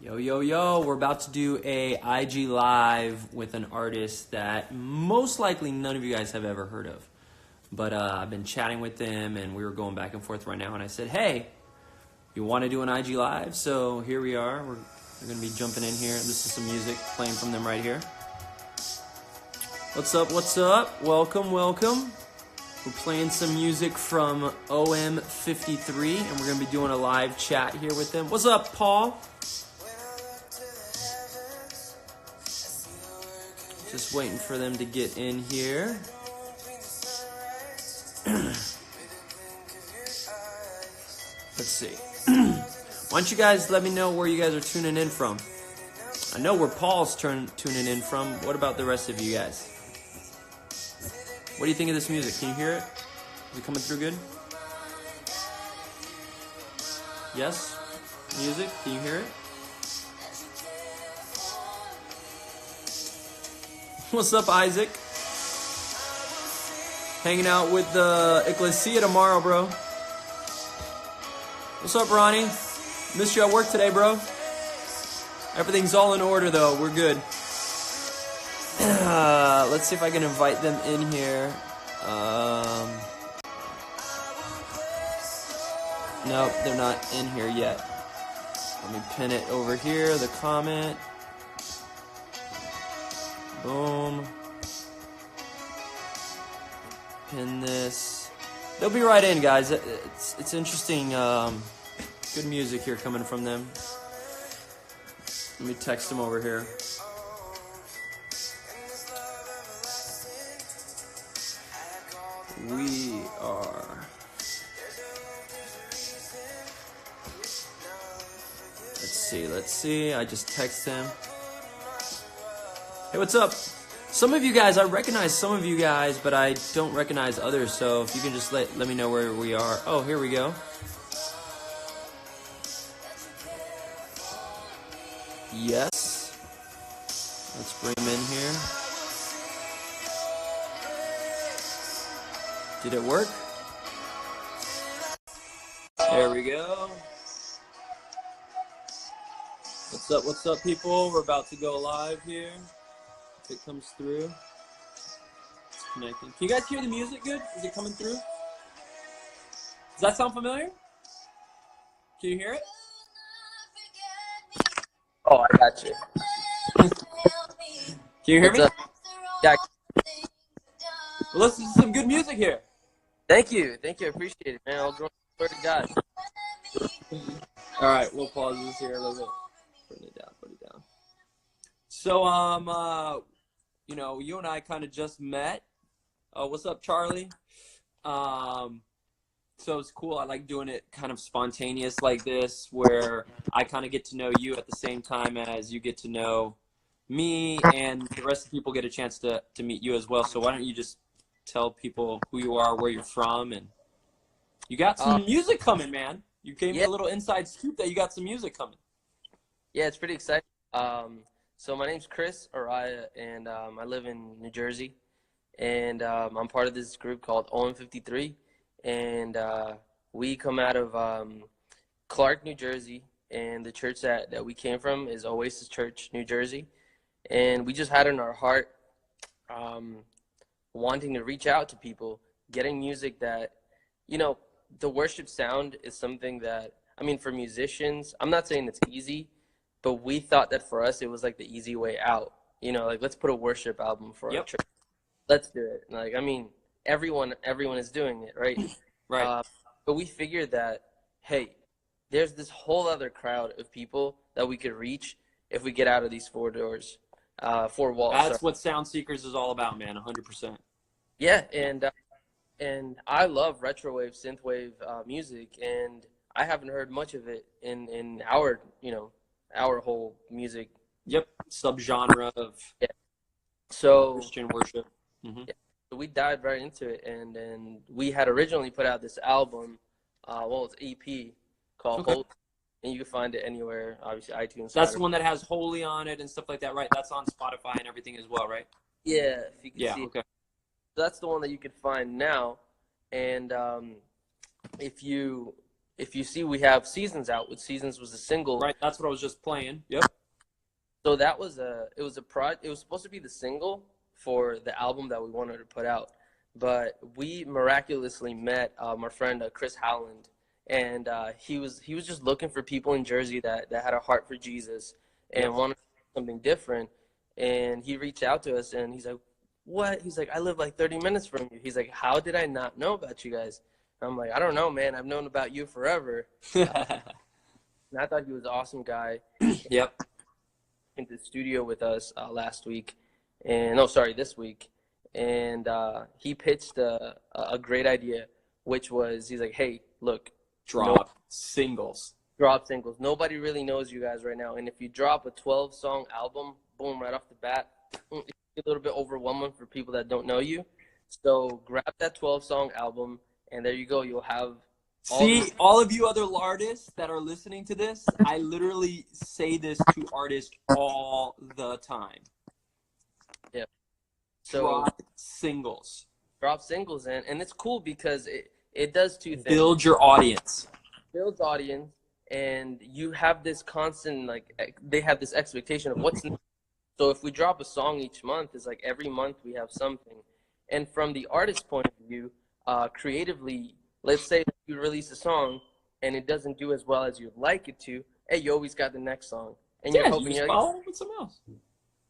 Yo, yo, yo, we're about to do a IG Live with an artist that most likely none of you guys have ever heard of. But I've been chatting with them and we were going back and forth right now and I said, hey, you want to do an IG Live? So here we are. We're going to be jumping in here. This is some music playing from them right here. What's up, what's up? Welcome, welcome. We're playing some music from OM53 and we're going to be doing a live chat here with them. What's up, Paul? Just waiting for them to get in here. Let's see. Why don't you guys let me know where you guys are tuning in from? I know where Paul's tuning in from. What about the rest of you guys? What do you think of this music? Can you hear it? Is it coming through good? Yes? Music? Can you hear it? What's up, Isaac? Hanging out with the Ecclesia tomorrow, bro. What's up, Ronnie? Missed you at work today, bro. Everything's all in order, though. We're good. Let's see if I can invite them in here. Nope, they're not in here yet. Let me pin it over here, the comment. Boom. Pin this. They'll be right in, guys. It's interesting. Good music here coming from them. Let me text them over here. We are. Let's see. I just text him. Hey, what's up? Some of you guys, I recognize some of you guys, but I don't recognize others, so if you can just let me know where we are. Oh, here we go. Yes. Let's bring him in here. Did it work? There we go. What's up, people? We're about to go live here. If it comes through. It's connecting. Can you guys hear the music good? Is it coming through? Does that sound familiar? Can you hear it? Oh, I got you. Can you hear me? Up? Yeah. Well, listen to some good music here. Thank you. I appreciate it, man. I'll go to God. All right, we'll pause this here a little bit. Put it down. So, you and I kind of just met. What's up, Charlie? So it's cool. I like doing it kind of spontaneous like this, where I kind of get to know you at the same time as you get to know me, and the rest of the people get a chance to meet you as well. So why don't you just tell people who you are, where you're from, and you got some music coming, man. You gave me a little inside scoop that you got some music coming. Yeah, it's pretty exciting. So my name's Chris Araya, and I live in New Jersey, and I'm part of this group called OM53, and we come out of Clark, New Jersey, and the church that we came from is Oasis Church, New Jersey, and we just had in our heart wanting to reach out to people, getting music that, the worship sound is something that, for musicians, I'm not saying it's easy, but we thought that for us, it was like the easy way out. Let's put a worship album for our church. Let's do it. Everyone is doing it, right? Right. But we figured that, hey, there's this whole other crowd of people that we could reach if we get out of these four walls. That's what Soundseekers is all about, man. 100%. Yeah, and I love retrowave, synthwave music, and I haven't heard much of it in our whole music. Yep, subgenre of Christian worship. Mm-hmm. Yeah. So we dived right into it, and then we had originally put out this album, it's EP called Holy, and you can find it anywhere, obviously iTunes. That's the one that has Holy on it and stuff like that, right? That's on Spotify and everything as well, right? Yeah, if you can see okay. it. So that's the one that you can find now, and if you if you see, we have Seasons out, which Seasons was a single. Right, that's what I was just playing. Yep. So that was it was supposed to be the single for the album that we wanted to put out. But we miraculously met our friend Chris Howland, and he was just looking for people in Jersey that had a heart for Jesus and wanted something different. And he reached out to us, and he's like, "What?" He's like, "I live like 30 minutes from you." He's like, "How did I not know about you guys?" And I'm like, "I don't know, man. I've known about you forever." And I thought he was an awesome guy. Yep. Into the studio with us last week, and this week, and he pitched a great idea, which was he's like, "Hey, look, Drop singles. Drop singles. Nobody really knows you guys right now, and if you drop a 12-song album, boom, right off the bat, it's a little bit overwhelming for people that don't know you. So grab that 12-song album, and there you go. You'll have." All of you other artists that are listening to this, I literally say this to artists all the time. Yeah. So drop singles. Drop singles, and it's cool because it does two things. Build your audience. Builds audience, and you have this constant, like, they have this expectation of what's next. So if we drop a song each month, it's like every month we have something. And from the artist's point of view, creatively, let's say that you release a song and it doesn't do as well as you'd like it to. Hey, you always got the next song, and you're hoping you follow with something else.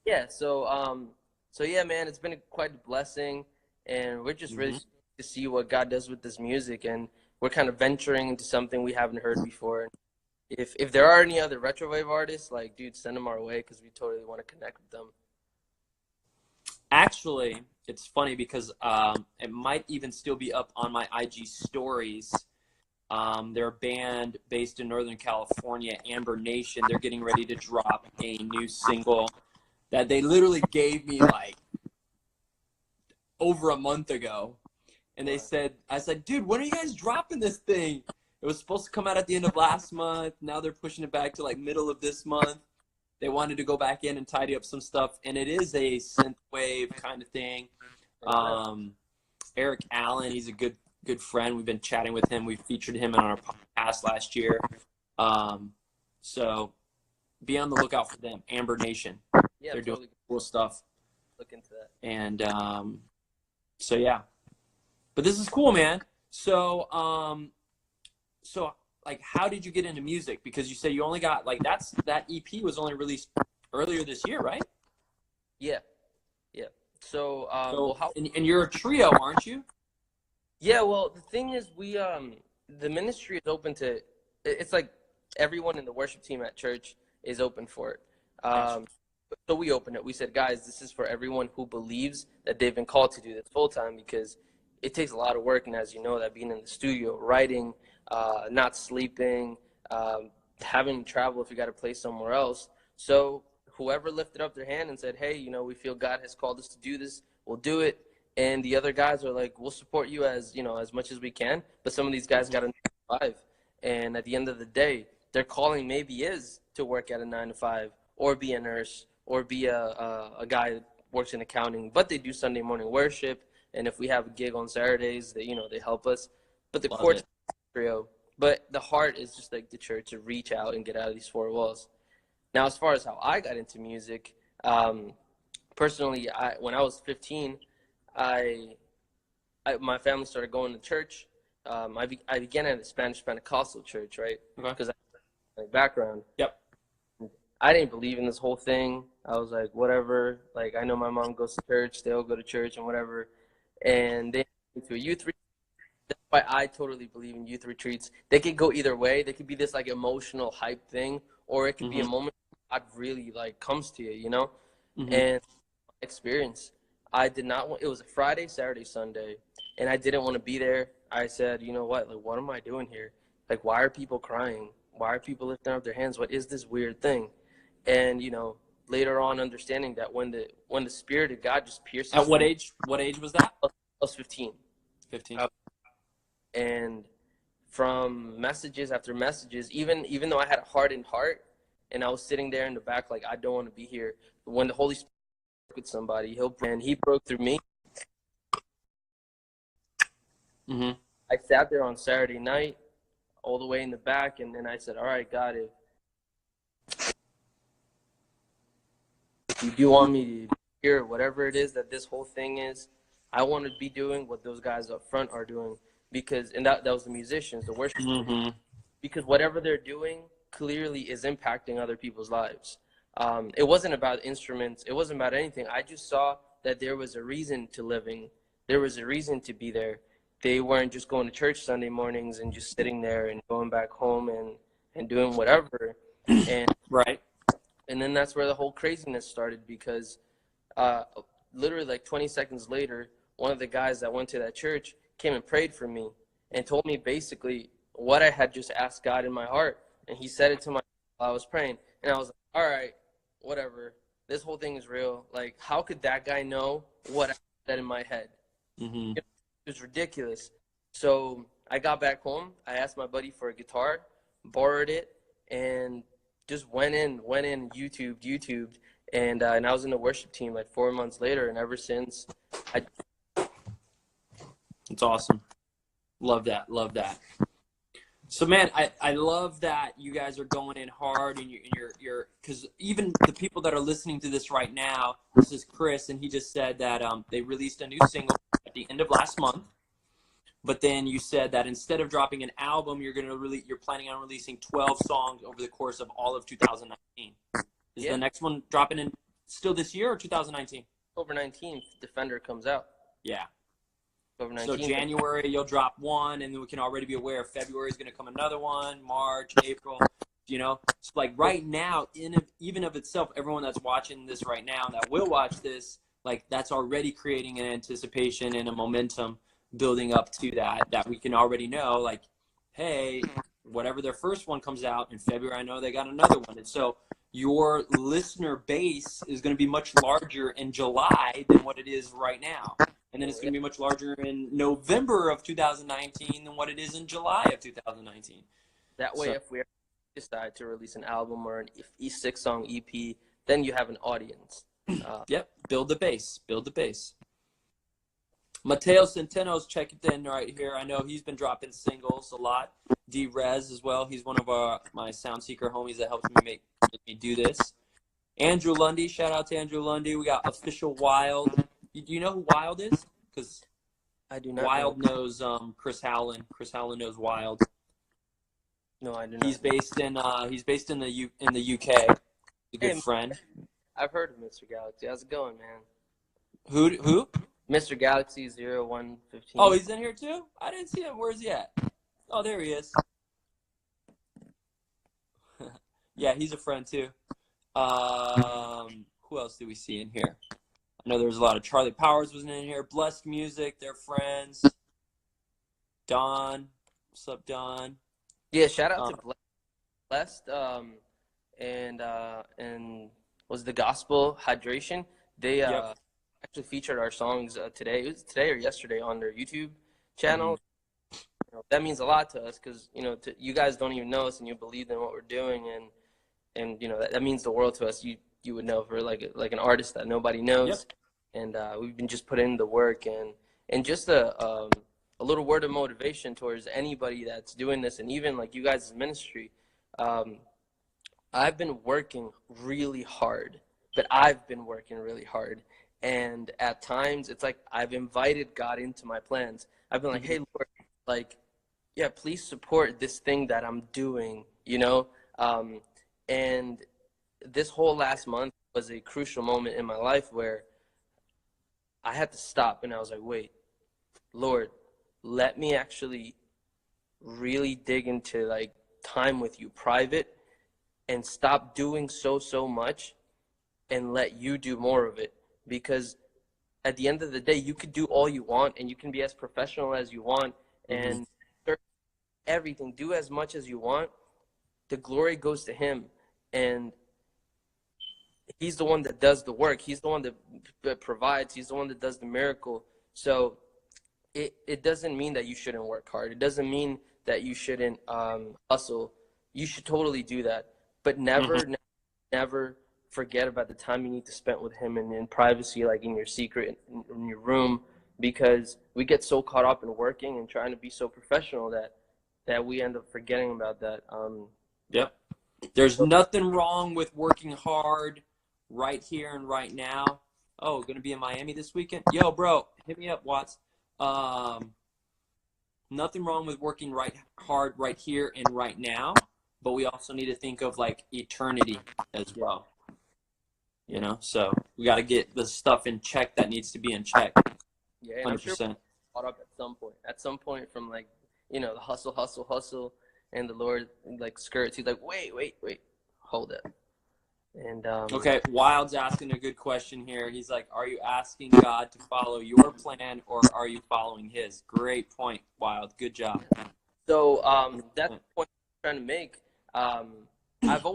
Yeah. So yeah, man, it's been quite a blessing, and we're just really to see what God does with this music, and we're kind of venturing into something we haven't heard before. If there are any other retrowave artists, like, dude, send them our way because we totally want to connect with them. Actually, it's funny because it might even still be up on my IG stories. They're a band based in Northern California, Amber Nation. They're getting ready to drop a new single that they literally gave me like over a month ago. And I said, dude, when are you guys dropping this thing? It was supposed to come out at the end of last month. Now they're pushing it back to like middle of this month. They wanted to go back in and tidy up some stuff, and it is a synthwave kind of thing. Eric Allen, he's a good friend. We've been chatting with him. We featured him on our podcast last year. So be on the lookout for them. Amber Nation. Yeah, they're doing cool stuff. Look into that. And so yeah, but this is cool, man. So like, how did you get into music? Because you say you only got like that EP was only released earlier this year, right? Yeah. So and you're a trio, aren't you? Yeah. Well, the thing is, we the ministry is open to. It's like everyone in the worship team at church is open for it. So we opened it. We said, guys, this is for everyone who believes that they've been called to do this full time, because it takes a lot of work, and as you know, that being in the studio, writing, not sleeping, having to travel if you got to play somewhere else. So whoever lifted up their hand and said, hey, we feel God has called us to do this, we'll do it. And the other guys are like, we'll support you as much as we can. But some of these guys got a 9 to 5. And at the end of the day, their calling maybe is to work at a 9 to 5 or be a nurse or be a guy that works in accounting, but they do Sunday morning worship. And if we have a gig on Saturdays, they help us. But the core trio, but the heart is just like the church, to reach out and get out of these four walls. Now, as far as how I got into music, personally, when I was 15, my family started going to church. I began at a Spanish Pentecostal church, right? Because I have my background. Yep. I didn't believe in this whole thing. I was like, whatever. Like, I know my mom goes to church. They all go to church and whatever. And they went to a youth retreat. That's why I totally believe in youth retreats. They could go either way. They could be this like emotional hype thing, or it could be a moment God really like comes to you, And experience, I did not want. It was a Friday, Saturday, Sunday, and I didn't want to be there. I said, you know what? Like, what am I doing here? Like, why are people crying? Why are people lifting up their hands? What is this weird thing? And later on, understanding that when the Spirit of God just pierces. At what age? What age was that? I was 15. 15. And from messages after messages, even though I had a hardened heart, and I was sitting there in the back like, I don't want to be here. When the Holy Spirit with somebody, he broke through me. I sat there on Saturday night, all the way in the back. And then I said, all right, God, if you do want me to hear whatever it is that this whole thing is, I want to be doing what those guys up front are doing. Because, and that was the musicians, the worship, because whatever they're doing clearly is impacting other people's lives. It wasn't about instruments. It wasn't about anything. I just saw that there was a reason to living. There was a reason to be there. They weren't just going to church Sunday mornings and just sitting there and going back home and doing whatever. And Right. and then that's where the whole craziness started, because literally like 20 seconds later, one of the guys that went to that church came and prayed for me and told me basically what I had just asked God in my heart. And he said it to my while I was praying. And I was like, all right, whatever. This whole thing is real. Like, how could that guy know what I said in my head? It was ridiculous. So I got back home. I asked my buddy for a guitar, borrowed it, and just went in, YouTubed, and I was in the worship team like 4 months later, and ever since, It's awesome. Love that. Love that. So, man, I love that you guys are going in hard, and you're because even the people that are listening to this right now, this is Chris, and he just said that they released a new single at the end of last month. But then you said that instead of dropping an album, you're planning on releasing 12 songs over the course of all of 2019. Is the next one dropping in still this year or 2019? October 19th, Defender comes out. Yeah. October 19th. So January you'll drop one, and then we can already be aware February is going to come another one, March, April, you know. So like right now, even of itself, everyone that's watching this right now that will watch this, like that's already creating an anticipation and a momentum building up to that we can already know, like, hey, whatever their first one comes out in February, I know they got another one. And so your listener base is going to be much larger in July than what it is right now. And then it's going to be much larger in November of 2019 than what it is in July of 2019. That way, if we decide to release an album or an E6-song EP, then you have an audience. Yep, build the base. Mateo Centeno's checking in right here. I know he's been dropping singles a lot. D-Rez as well. He's one of my Soundseeker homies that helps me make me do this. Andrew Lundy. Shout out to Andrew Lundy. We got Official Wild. Do you know who Wild is? Because I do not. Wild knows Chris Howland. Chris Howland knows Wild. No, I do not. He's based in the UK. A good friend. I've heard of Mr. Galaxy. How's it going, man? Who? Mr. Galaxy 0115. Oh, he's in here too? I didn't see him. Where's he at? Oh, there he is. Yeah, he's a friend too. Who else do we see in here? I know there's a lot of Charlie Powers was in here. Blessed Music, they're friends. Don. What's up, Don? Yeah, shout out to Blessed. And was the Gospel Hydration. They actually featured our songs today. It was today or yesterday on their YouTube channel. You know, that means a lot to us because you guys don't even know us and you believe in what we're doing, and that means the world to us. You would know for like an artist that nobody knows, and we've been just putting in the work and just a little word of motivation towards anybody that's doing this, and even like you guys' ministry. I've been working really hard, and at times it's like I've invited God into my plans. I've been like, hey, Lord, like, yeah, please support this thing that I'm doing, and this whole last month was a crucial moment in my life where I had to stop, and I was like, wait, Lord, let me actually really dig into like time with you private and stop doing so much and let you do more of it. Because at the end of the day, you could do all you want and you can be as professional as you want and everything, do as much as you want. The glory goes to him, and he's the one that does the work. He's the one that provides. He's the one that does the miracle. So it doesn't mean that you shouldn't work hard. It doesn't mean that you shouldn't hustle. You should totally do that. But never forget about the time you need to spend with him and in privacy, like in your secret, in your room, because we get so caught up in working and trying to be so professional that that we end up forgetting about that. Yep. There's nothing wrong with working hard right here and right now. Oh, gonna be in Miami this weekend? Yo, bro, hit me up, Watts. Nothing wrong with working hard right here and right now, but we also need to think of like eternity as well. You know, so we got to get the stuff in check that needs to be in check. Yeah, and 100%. I'm sure we're caught up at some point. At some point, from like, you know, the hustle, and the Lord like skirts. He's like, wait, hold it. And okay, Wild's asking a good question here. He's like, are you asking God to follow your plan, or are you following His? Great point, Wild. Good job. So that's the point I'm trying to make. I've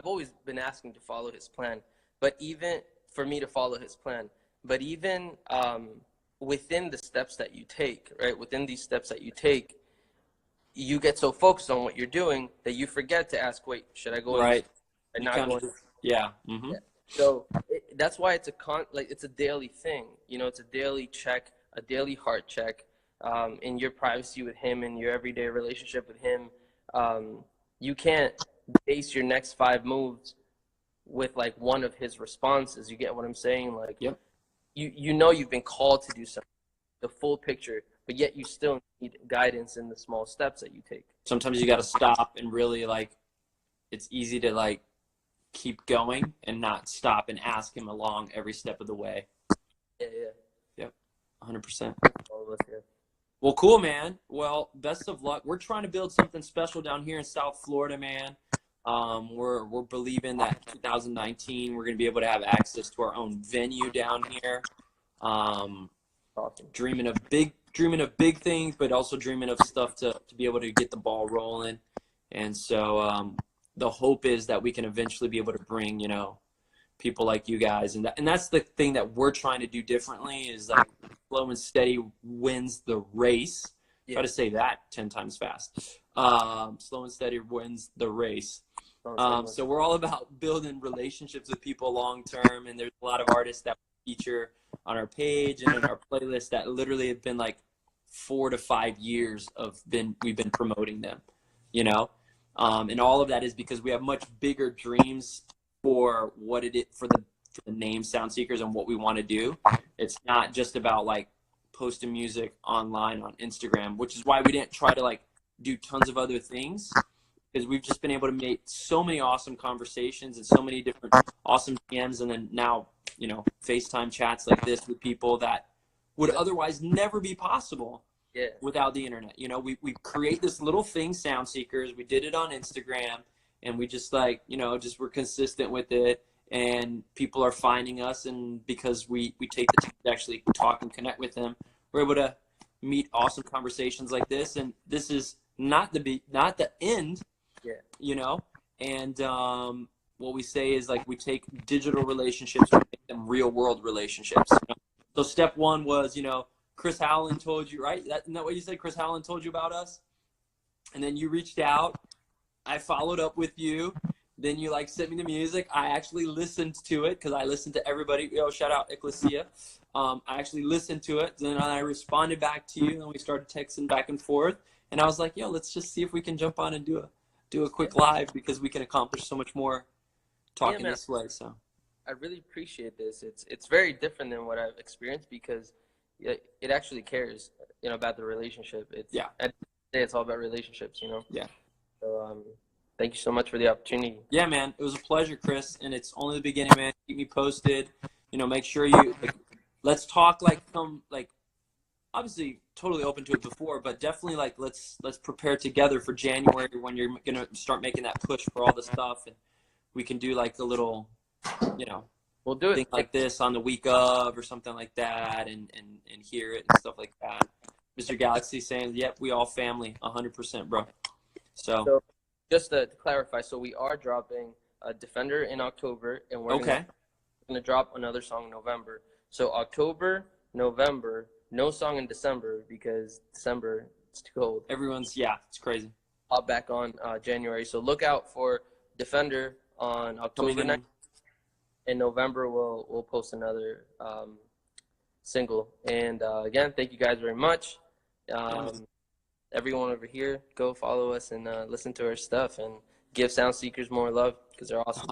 always been asking to follow His plan, but even for me to follow His plan, but even within the steps that you take, right? Within these steps that you take, you get so focused on what you're doing that you forget to ask, wait, should I go right? In this? Not going. Yeah. Mm-hmm. Yeah. So that's why it's it's a daily thing. You know, it's a daily check, a daily heart check in your privacy with Him, in your everyday relationship with Him. You can't base your next 5 moves with like one of His responses. You get what I'm saying? Like, yep. You know you've been called to do something, the full picture, but yet you still need guidance in the small steps that you take. Sometimes you got to stop and really like. It's easy to like keep going and not stop and ask Him along every step of the way. Yeah. Yep. 100%. All of us, yeah. Well, cool, man. Well, best of luck. We're trying to build something special down here in South Florida, man. We're believing that 2019 we're going to be able to have access to our own venue down here. Awesome. Dreaming of big things, but also dreaming of stuff to be able to get the ball rolling. And so the hope is that we can eventually be able to bring, you know, people like you guys, and that's the thing that we're trying to do differently is like slow and steady wins the race. Yeah. Try to say that 10 times fast. Slow and steady wins the race. So we're all about building relationships with people long term, and there's a lot of artists that we feature on our page and in our playlist that literally have been like 4 to 5 years we've been promoting them, you know. And all of that is because we have much bigger dreams for for the name Soundseekers and what we want to do. It's not just about like posting music online on Instagram, which is why we didn't try to like do tons of other things, because we've just been able to make so many awesome conversations and so many different awesome DMs, and then now, you know, FaceTime chats like this with people that would otherwise never be possible. Yeah. Without the internet. You know, we create this little thing, Soundseekers. We did it on Instagram, and we just like, you know, just we're consistent with it, and people are finding us, and because we take the time to actually talk and connect with them, we're able to meet awesome conversations like this. And this is not the end. Yeah. You know, and what we say is like we take digital relationships and make them real world relationships. You know? So step 1 was, you know, Chris Howland told you, right? Isn't that what you said? Chris Howland told you about us? And then you reached out. I followed up with you. Then you like sent me the music. I actually listened to it because I listened to everybody. Yo, shout out Ecclesia. I actually listened to it. Then I responded back to you, and we started texting back and forth. And I was like, yo, let's just see if we can jump on and do a quick live, because we can accomplish so much more talking this way. So I really appreciate this. It's very different than what I've experienced, because it actually cares, you know, about the relationship. At the end of the day, it's all about relationships, you know? Yeah. So thank you so much for the opportunity. Yeah, man. It was a pleasure, Chris. And it's only the beginning, man. Keep me posted. You know, make sure let's talk obviously totally open to it before, but definitely like let's prepare together for January when you're going to start making that push for all the stuff. And we can do like the little, you know, we'll do it like this on the week of or something like that, and hear it and stuff like that. Mr. Galaxy saying, yep, we all family, 100%, bro. So just to clarify, so we are dropping a Defender in October, and we're going to drop another song in November. So October, November, no song in December, because December, it's too cold. It's crazy. Hop back on January. So look out for Defender on October 9th. In November, we'll post another single. And again, thank you guys very much. everyone over here, go follow us and listen to our stuff and give Soundseekers more love because they're awesome.